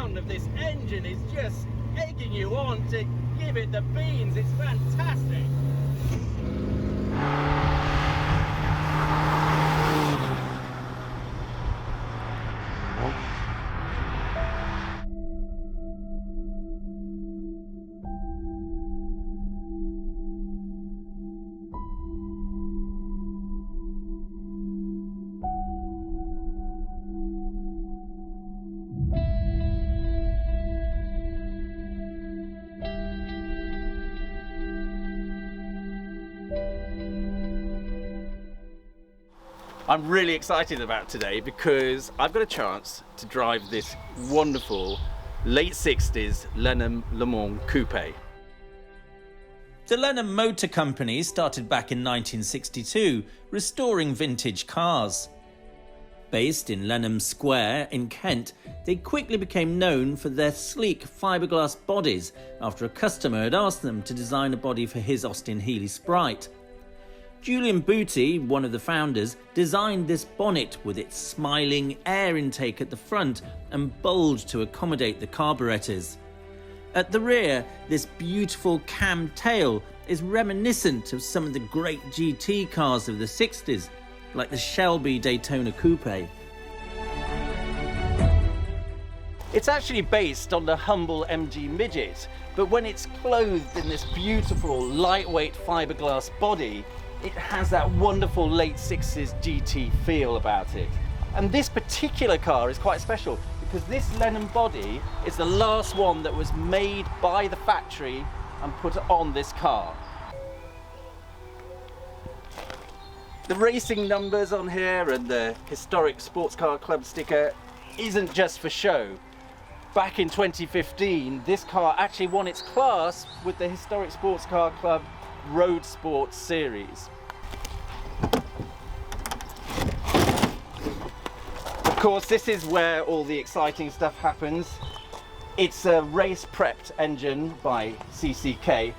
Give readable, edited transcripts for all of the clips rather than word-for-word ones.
sound of this engine is just egging you on to give it the beans. It's fantastic. I'm really excited about today because I've got a chance to drive this wonderful late 60s Lenham Le Mans coupe. The Lenham Motor Company started back in 1962, restoring vintage cars. Based in Lenham Square in Kent, they quickly became known for their sleek fiberglass bodies after a customer had asked them to design a body for his Austin Healey Sprite. Julian Booty, one of the founders, designed this bonnet with its smiling air intake at the front and bulge to accommodate the carburetors. At the rear, this beautiful cam tail is reminiscent of some of the great GT cars of the 60s, like the Shelby Daytona Coupe. It's actually based on the humble MG Midget, but when it's clothed in this beautiful lightweight fiberglass body, it has that wonderful late 60s GT feel about it. And this particular car is quite special because this Lenham body is the last one that was made by the factory and put on this car. The racing numbers on here and the historic Sports Car Club sticker isn't just for show. Back in 2015, this car actually won its class with the Historic Sports Car Club Road Sports Series. Of course, this is where all the exciting stuff happens. It's a race-prepped engine by CCK.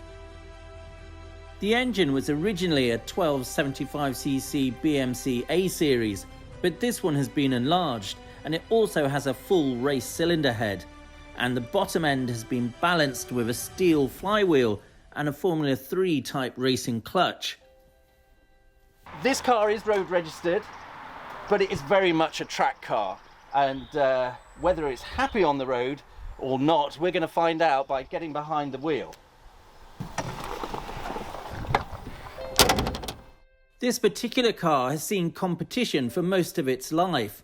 The engine was originally a 1275cc BMC A series, but this one has been enlarged, and it also has a full race cylinder head, and the bottom end has been balanced with a steel flywheel and a Formula 3 type racing clutch. This car is road registered, but it is very much a track car, and whether it's happy on the road or not, we're going to find out by getting behind the wheel. This particular car has seen competition for most of its life.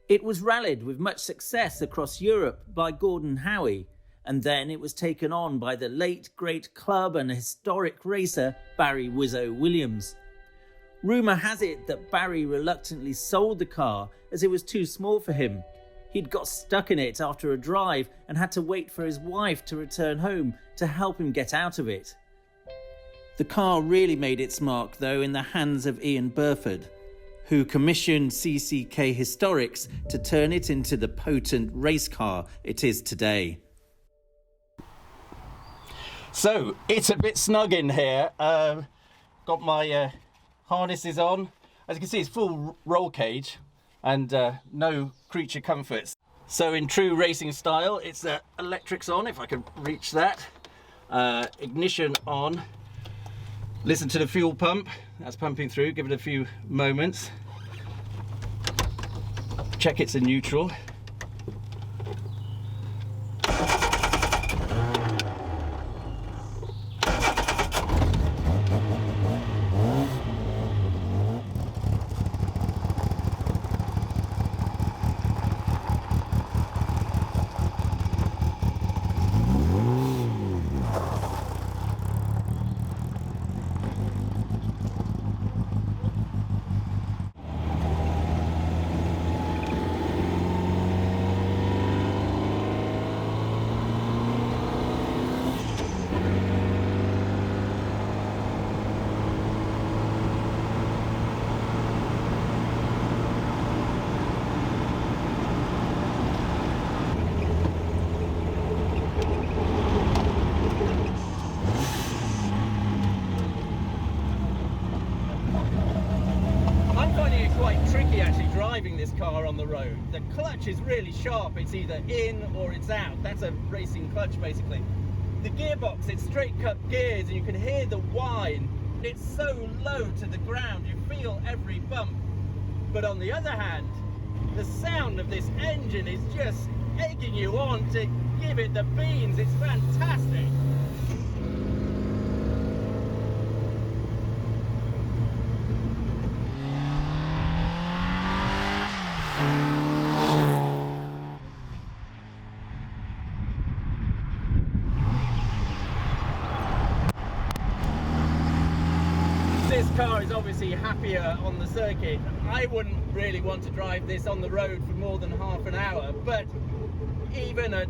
It was rallied with much success across Europe by Gordon Howe, and then it was taken on by the late great club and historic racer Barry Wizzo Williams. Rumour has it that Barry reluctantly sold the car as it was too small for him. He'd got stuck in it after a drive and had to wait for his wife to return home to help him get out of it. The car really made its mark, though, in the hands of Ian Burford, who commissioned CCK Historics to turn it into the potent race car it is today. So, it's a bit snug in here. Got my harnesses on. As you can see, it's full roll cage and no creature comforts. So in true racing style, it's electrics on, if I can reach that. Ignition on. Listen to the fuel pump, that's pumping through, give it a few moments. Check it's in neutral. tricky actually driving this car on the road. The clutch is really sharp. It's either in or it's out. That's a racing clutch basically. The gearbox, it's straight cut gears and you can hear the whine. It's so low to the ground, you feel every bump. But on the other hand, the sound of this engine is just egging you on to give it the beans. It's fantastic. This car is obviously happier on the circuit. I wouldn't really want to drive this on the road for more than half an hour, but even at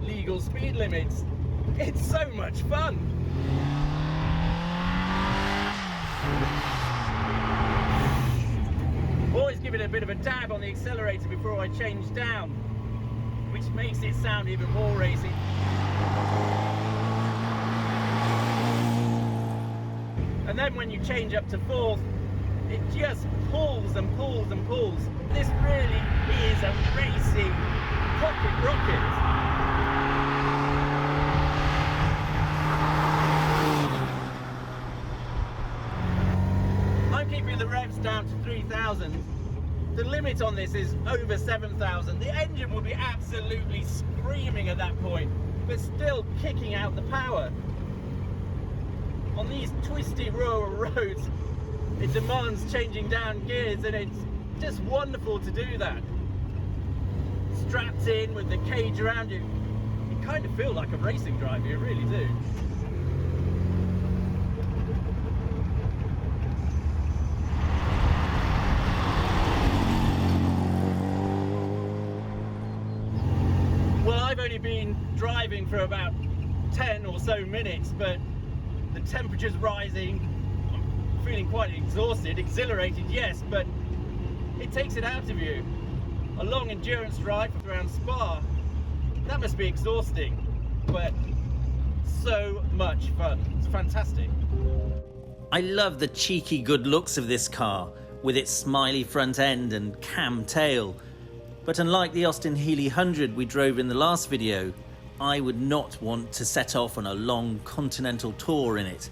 legal speed limits, it's so much fun. Always give it a bit of a dab on the accelerator before I change down, which makes it sound even more racy. And then when you change up to fourth, it just pulls and pulls and pulls. This really is a racy pocket rocket. I'm keeping the revs down to 3,000. The limit on this is over 7,000. The engine will be absolutely screaming at that point, but still kicking out the power. On these twisty rural roads, it demands changing down gears, and it's just wonderful to do that. Strapped in with the cage around you, you kind of feel like a racing driver, you really do. Well, I've only been driving for about 10 or so minutes, but the temperature's rising. I'm feeling quite exhausted, exhilarated, yes, but it takes it out of you. A long endurance drive around Spa, that must be exhausting, but so much fun. It's fantastic. I love the cheeky good looks of this car, with its smiley front end and cam tail. But unlike the Austin Healey 100 we drove in the last video, I would not want to set off on a long continental tour in it.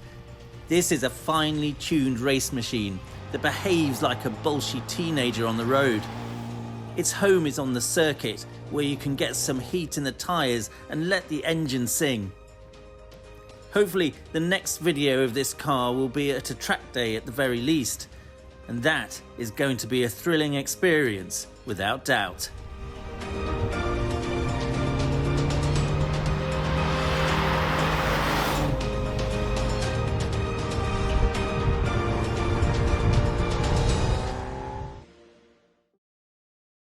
This is a finely tuned race machine that behaves like a bolshy teenager on the road. Its home is on the circuit, where you can get some heat in the tyres and let the engine sing. Hopefully the next video of this car will be at a track day at the very least, and that is going to be a thrilling experience without doubt.